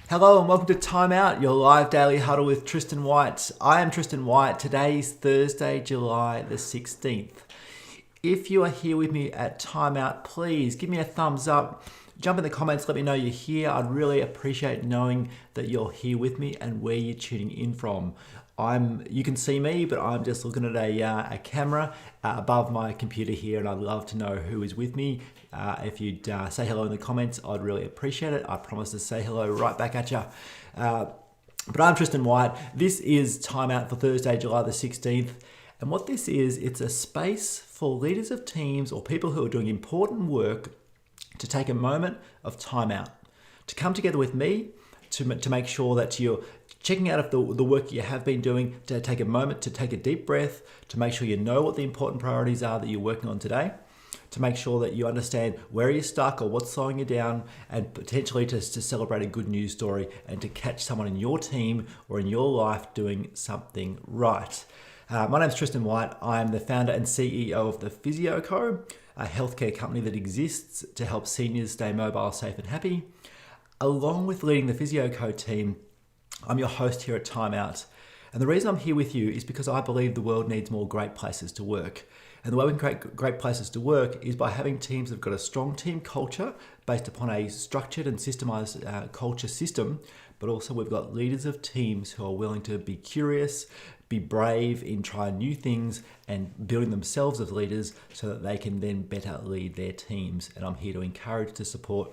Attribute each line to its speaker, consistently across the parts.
Speaker 1: Hello and welcome to Time Out, your live daily huddle with Tristan White. I am Tristan White. Today's Thursday, July the 16th. If you are here with me at Time Out, please give me a thumbs up. Jump in the comments, let me know you're here. I'd really appreciate knowing that you're here with me and where you're tuning in from. You can see me, but I'm just looking at a camera above my computer here, and I'd love to know who is with me. If you'd say hello in the comments, I'd really appreciate it. I promise to say hello right back at you. But I'm Tristan White. This is Time Out for Thursday, July the 16th. And what this is, it's a space for leaders of teams or people who are doing important work to take a moment of time out, to come together with me, to make sure that you're checking out of the work you have been doing, to take a moment to take a deep breath, to make sure you know what the important priorities are that you're working on today, to make sure that you understand where you're stuck or what's slowing you down, and potentially to celebrate a good news story and to catch someone in your team or in your life doing something right. My name is Tristan White. I'm the founder and CEO of the Physio Co, a healthcare company that exists to help seniors stay mobile, safe and happy. Along with leading the Physio Co team, I'm your host here at Time Out. And the reason I'm here with you is because I believe the world needs more great places to work. And the way we can create great places to work is by having teams that have got a strong team culture based upon a structured and systemized culture system, but also we've got leaders of teams who are willing to be curious, be brave in trying new things and building themselves as leaders so that they can then better lead their teams. And I'm here to encourage, to support,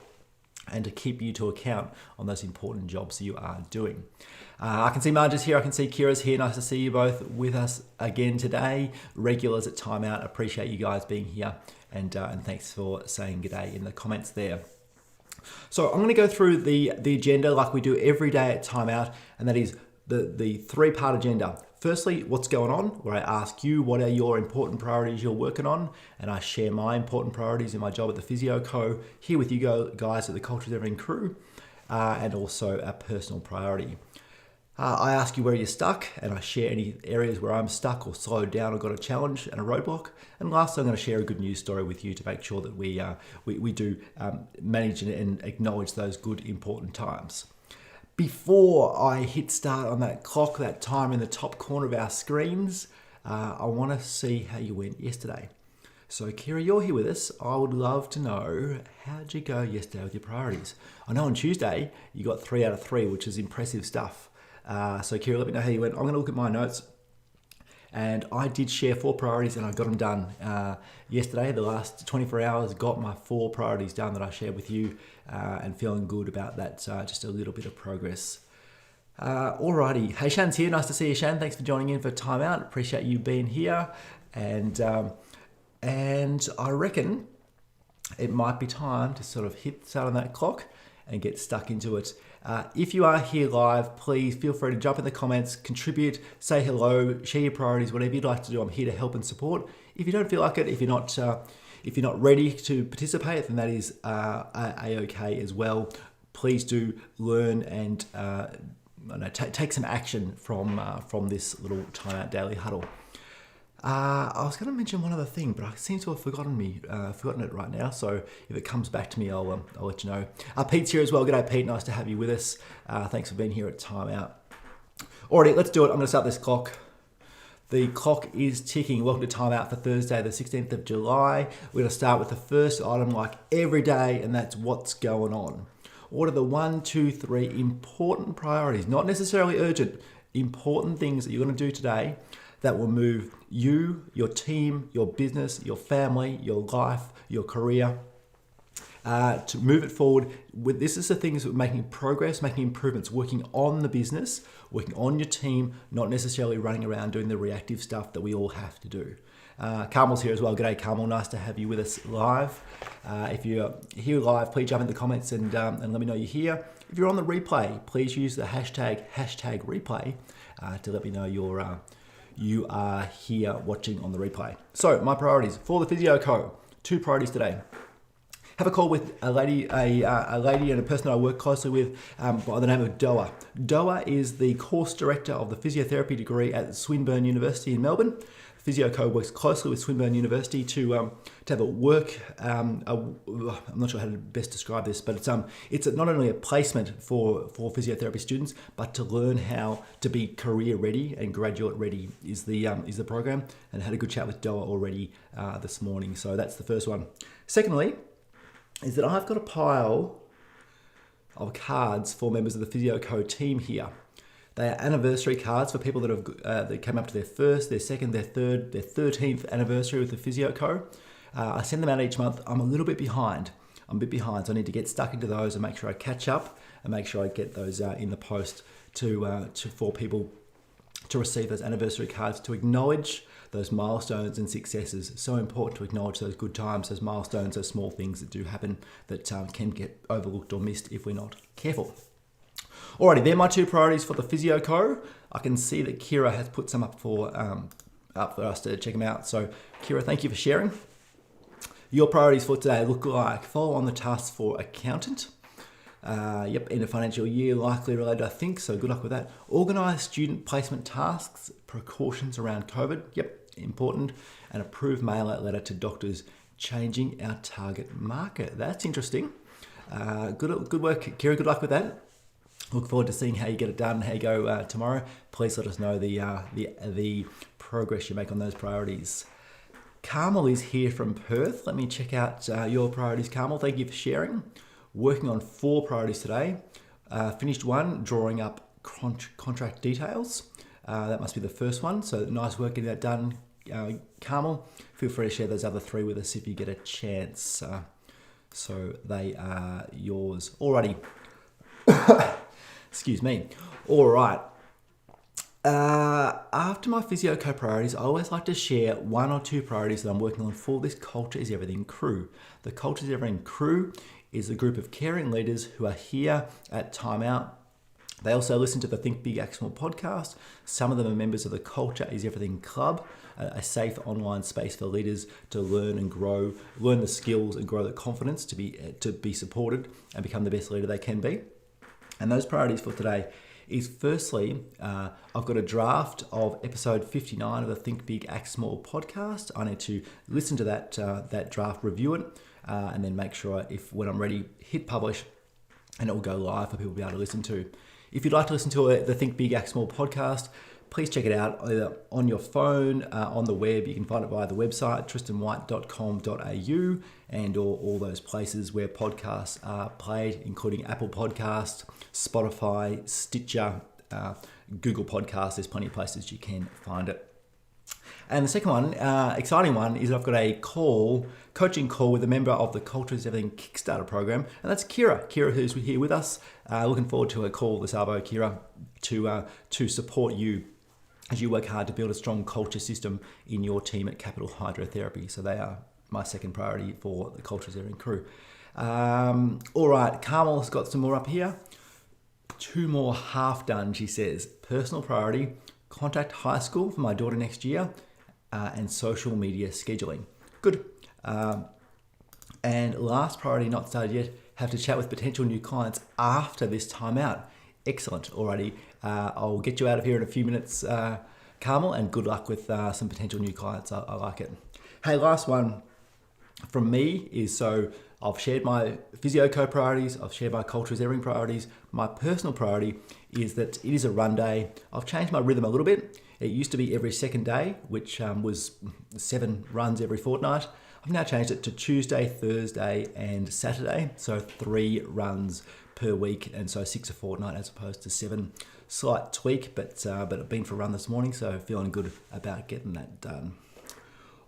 Speaker 1: and to keep you to account on those important jobs that you are doing. I can see Marge's here, I can see Kira's here. Nice to see you both with us again today. Regulars at Time Out, appreciate you guys being here, and thanks for saying g'day in the comments there. So I'm going to go through the agenda like we do every day at Time Out, and that is the three-part agenda. Firstly, what's going on, where I ask you what are your important priorities you're working on, and I share my important priorities in my job at the Physio Co, here with you guys at the Culture is Everything crew, and also a personal priority. I ask you where you're stuck, and I share any areas where I'm stuck or slowed down or got a challenge and a roadblock. And lastly, I'm going to share a good news story with you to make sure that we do manage and acknowledge those good, important times. Before I hit start on that clock, that time in the top corner of our screens, I want to see how you went yesterday. So Kira, you're here with us. I would love to know, how'd you go yesterday with your priorities? I know on Tuesday you got 3 out of 3, which is impressive stuff. So Kira, let me know how you went. I'm going to look at my notes. And I did share 4 priorities and I got them done. Yesterday, the last 24 hours, got my 4 priorities done that I shared with you, and feeling good about that, just a little bit of progress. Alrighty, hey Shan's here, nice to see you Shan, thanks for joining in for Time Out, appreciate you being here. And I reckon it might be time to sort of hit start on that clock and get stuck into it. If you are here live, please feel free to jump in the comments, contribute, say hello, share your priorities, whatever you'd like to do. I'm here to help and support. If you don't feel like it, if you're not ready to participate, then that is a-okay as well. Please do learn and take some action from this little Time Out Daily Huddle. I was going to mention one other thing, but I seem to have forgotten it right now. So if it comes back to me, I'll let you know. Pete's here as well. G'day, Pete. Nice to have you with us. Thanks for being here at Time Out. Alrighty, let's do it. I'm going to start this clock. The clock is ticking. Welcome to Time Out for Thursday, the 16th of July. We're going to start with the first item like every day, and that's what's going on. What are the 1, 2, 3 important priorities? Not necessarily urgent, important things that you're going to do today that will move you, your team, your business, your family, your life, your career, to move it forward. This is the things that we're making progress, making improvements, working on the business, working on your team, not necessarily running around doing the reactive stuff that we all have to do. Carmel's here as well. G'day, Carmel. Nice to have you with us live. If you're here live, please jump in the comments and let me know you're here. If you're on the replay, please use the hashtag replay to let me know you are here watching on the replay. So my priorities for the Physio Co. 2 priorities today. Have a call with a lady and a person I work closely with by the name of Doa. Doa is the course director of the physiotherapy degree at Swinburne University in Melbourne. PhysioCo works closely with Swinburne University to have a work. I'm not sure how to best describe this, but it's not only a placement for physiotherapy students, but to learn how to be career ready and graduate ready is the program. And had a good chat with Doa already this morning. So that's the first one. Secondly, is that I've got a pile of cards for members of the PhysioCo team here. They are anniversary cards for people that have that came up to their first, their second, their third, their 13th anniversary with the PhysioCo. I send them out each month. I'm a little bit behind. I'm a bit behind, so I need to get stuck into those and make sure I catch up and make sure I get those in the post for people to receive those anniversary cards, to acknowledge those milestones and successes. So important to acknowledge those good times, those milestones, those small things that do happen that can get overlooked or missed if we're not careful. Alrighty, they're my two priorities for the PhysioCo. I can see that Kira has put some up for us to check them out. So Kira, thank you for sharing. Your priorities for today look like follow on the tasks for accountant. End of financial year, likely related, I think, so good luck with that. Organise student placement tasks, precautions around COVID, important. And approve mailer letter to doctors, changing our target market. That's interesting. Good work, Kira, good luck with that. Look forward to seeing how you get it done, how you go tomorrow. Please let us know the progress you make on those priorities. Carmel is here from Perth. Let me check out your priorities, Carmel. Thank you for sharing. Working on 4 priorities today. Finished one, drawing up contract details. That must be the first one. So nice work getting that done, Carmel. Feel free to share those other 3 with us if you get a chance. So they are yours. Alrighty. Excuse me. All right. After my PhysioCo priorities, I always like to share 1 or 2 priorities that I'm working on for this Culture is Everything crew. The Culture is Everything crew is a group of caring leaders who are here at Time Out. They also listen to the Think Big Act Small podcast. Some of them are members of the Culture is Everything Club, a safe online space for leaders to learn and grow, learn the skills and grow the confidence to be supported and become the best leader they can be. And those priorities for today is firstly, I've got a draft of episode 59 of the Think Big Act Small podcast. I need to listen to that draft, review it, and then make sure when I'm ready, hit publish, and it will go live for people to be able to listen to. If you'd like to listen to the Think Big Act Small podcast, please check it out either on your phone, on the web. You can find it via the website, tristanwhite.com.au, and all those places where podcasts are played, including Apple Podcasts, Spotify, Stitcher, Google Podcasts. There's plenty of places you can find it. And the second one, exciting one, is I've got a coaching call with a member of the Culture is Everything Kickstarter program, and that's Kira. Kira, who's here with us. Looking forward to a call this arvo, Kira, to support you as you work hard to build a strong culture system in your team at Capital Hydrotherapy. So they are my second priority for the Culture is Everything crew. All right, Carmel's got some more up here. 2 more half done, she says. Personal priority, contact high school for my daughter next year, and social media scheduling. Good. And last priority, not started yet, have to chat with potential new clients after this time out. Excellent. Alrighty. I'll get you out of here in a few minutes, Carmel, and good luck with some potential new clients. I like it. Hey, last one from me is, so I've shared my PhysioCo priorities, I've shared my Culture is Everything priorities. My personal priority is that it is a run day. I've changed my rhythm a little bit. It used to be every second day, which was 7 runs every fortnight. I've now changed it to Tuesday, Thursday, and Saturday. So 3 runs per week, and so 6 a fortnight as opposed to 7. Slight tweak, but I've been for a run this morning, so feeling good about getting that done.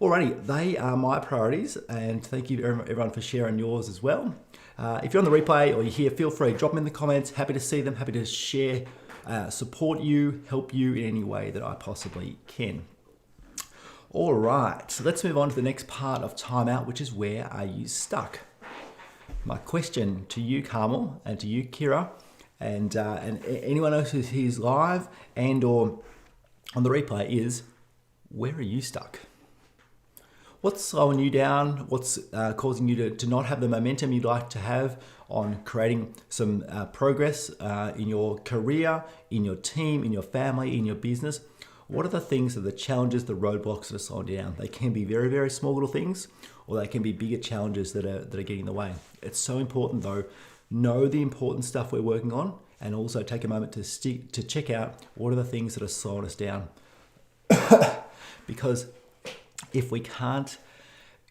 Speaker 1: Alrighty, they are my priorities, and thank you everyone for sharing yours as well. If you're on the replay or you're here, feel free, drop them in the comments. Happy to see them, happy to share, support you, help you in any way that I possibly can. All right, so let's move on to the next part of Time Out, which is where are you stuck? My question to you, Carmel, and to you, Kira, and anyone else who's here live and or on the replay is, where are you stuck? What's slowing you down? What's causing you to not have the momentum you'd like to have on creating some progress in your career, in your team, in your family, in your business? What are the things that are the challenges, the roadblocks that are slowing down? They can be very, very small little things, or they can be bigger challenges that are getting in the way. It's so important though, know the important stuff we're working on, and also take a moment to check out what are the things that are slowing us down. Because if we can't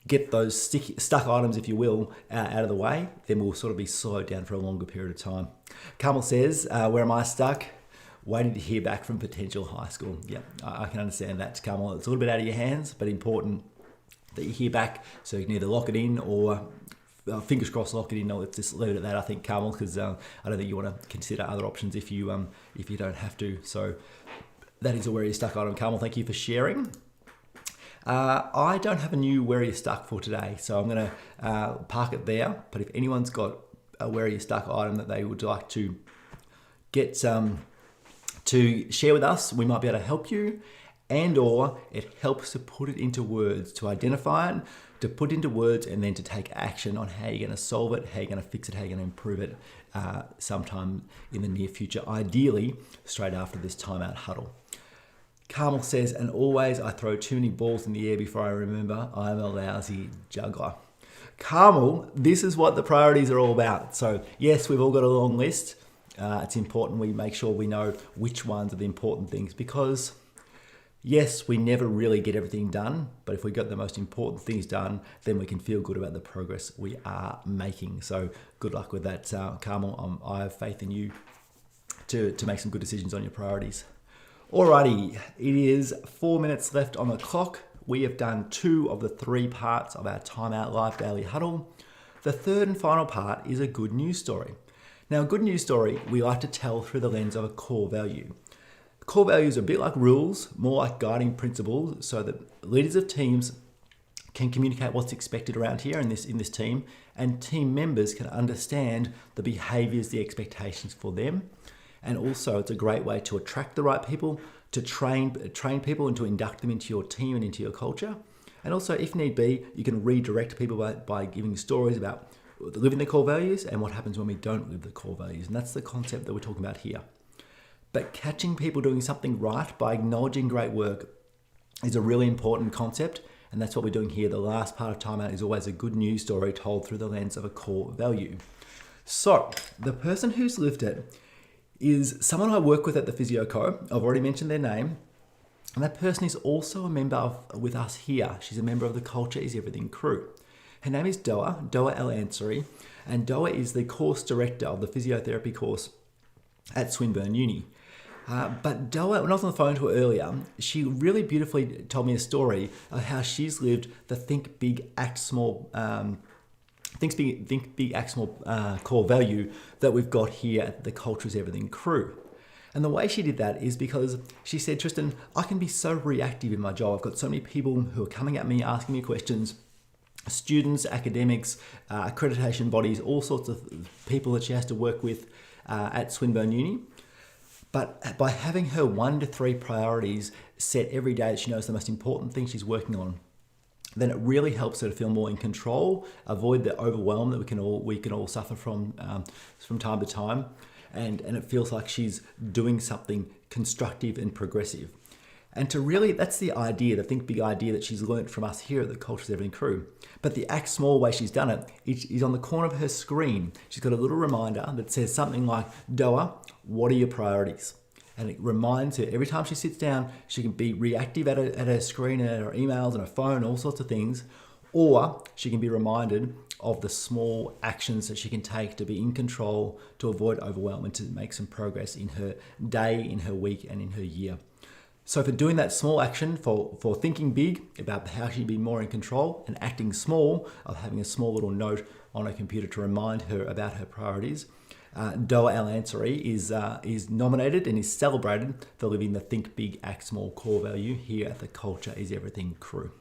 Speaker 1: get those stuck items, if you will, out of the way, then we'll sort of be slowed down for a longer period of time. Carmel says, where am I stuck? Waiting to hear back from potential high school. Yeah, I can understand that, Carmel. It's a little bit out of your hands, but important that you hear back so you can either lock it in or fingers crossed lock it in. No, let's just leave it at that, I think, Carmel, because I don't think you want to consider other options if you don't have to. So that is a where you're stuck item, Carmel. Thank you for sharing. I don't have a new where you're stuck for today, so I'm going to park it there. But if anyone's got a where you're stuck item that they would like to get to share with us, we might be able to help you, and or it helps to put it into words, to identify it, to put into words, and then to take action on how you're going to solve it, how you're going to fix it, how you're going to improve it sometime in the near future, ideally straight after this timeout huddle. Carmel says, and always I throw too many balls in the air before I remember I'm a lousy juggler. Carmel, this is what the priorities are all about. So yes, we've all got a long list. It's important we make sure we know which ones are the important things, because yes, we never really get everything done, but if we got the most important things done, then we can feel good about the progress we are making. So good luck with that, Carmel. I have faith in you to make some good decisions on your priorities. Alrighty, it is 4 minutes left on the clock. We have done 2 of the 3 parts of our Timeout Live Daily Huddle. The third and final part is a good news story. Now, a good news story we like to tell through the lens of a core value. Core values are a bit like rules, more like guiding principles, so that leaders of teams can communicate what's expected around here in this team, and team members can understand the behaviors, the expectations for them. And also it's a great way to attract the right people, to train people and to induct them into your team and into your culture. And also, if need be, you can redirect people by giving stories about living the core values and what happens when we don't live the core values. And that's the concept that we're talking about here. But catching people doing something right by acknowledging great work is a really important concept. And that's what we're doing here. The last part of Timeout is always a good news story told through the lens of a core value. So the person who's lived it is someone I work with at the Physio Co. I've already mentioned their name. And that person is also a member with us here. She's a member of the Culture is Everything crew. Her name is Doa Al Ansari, and Doa is the course director of the physiotherapy course at Swinburne Uni. But Doa, when I was on the phone to her earlier, she really beautifully told me a story of how she's lived the Think Big, Act Small core value that we've got here at the Culture is Everything crew. And the way she did that is because she said, Tristan, I can be so reactive in my job. I've got so many people who are coming at me, asking me questions, students, academics, accreditation bodies, all sorts of people that she has to work with at Swinburne Uni. But by having her 1 to 3 priorities set every day that she knows the most important thing she's working on, then it really helps her to feel more in control, avoid the overwhelm that we can all suffer from time to time, and it feels like she's doing something constructive and progressive. And to really, that's the idea, the Think Big idea that she's learned from us here at the Culture is Everything crew. But the Act Small way she's done it is on the corner of her screen. She's got a little reminder that says something like, Doa, what are your priorities? And it reminds her every time she sits down, she can be reactive at her screen and at her emails and her phone, all sorts of things, or she can be reminded of the small actions that she can take to be in control, to avoid overwhelm, and to make some progress in her day, in her week, and in her year. So for doing that small action, for thinking big about how she'd be more in control, and acting small, of having a small little note on her computer to remind her about her priorities, Doa Al Ansari is nominated and is celebrated for living the Think Big, Act Small core value here at the Culture is Everything crew.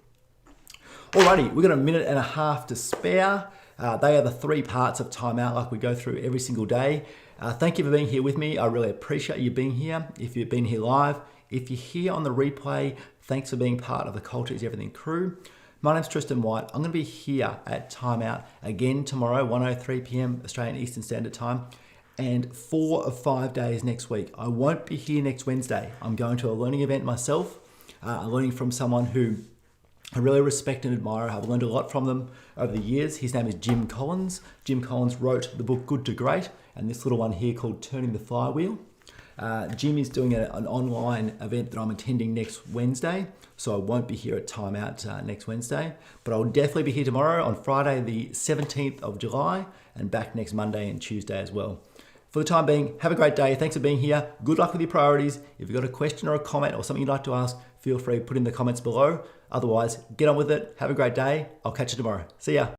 Speaker 1: Alrighty, we've got a minute and a half to spare. They are the 3 parts of Timeout like we go through every single day. Thank you for being here with me. I really appreciate you being here. If you've been here live, if you're here on the replay, thanks for being part of the Culture is Everything crew. My name's Tristan White. I'm going to be here at Timeout again tomorrow, 1:03 p.m. Australian Eastern Standard Time, and 4 of 5 days next week. I won't be here next Wednesday. I'm going to a learning event myself, learning from someone who I really respect and admire. I've learned a lot from them over the years. His name is Jim Collins. Jim Collins wrote the book Good to Great, and this little one here called Turning the Flywheel. Jim is doing an online event that I'm attending next Wednesday, so I won't be here at Timeout next Wednesday, but I'll definitely be here tomorrow on Friday the 17th of July and back next Monday and Tuesday as well. For the time being, have a great day. Thanks for being here. Good luck with your priorities. If you've got a question or a comment or something you'd like to ask, feel free to put in the comments below. Otherwise, get on with it. Have a great day. I'll catch you tomorrow. See ya.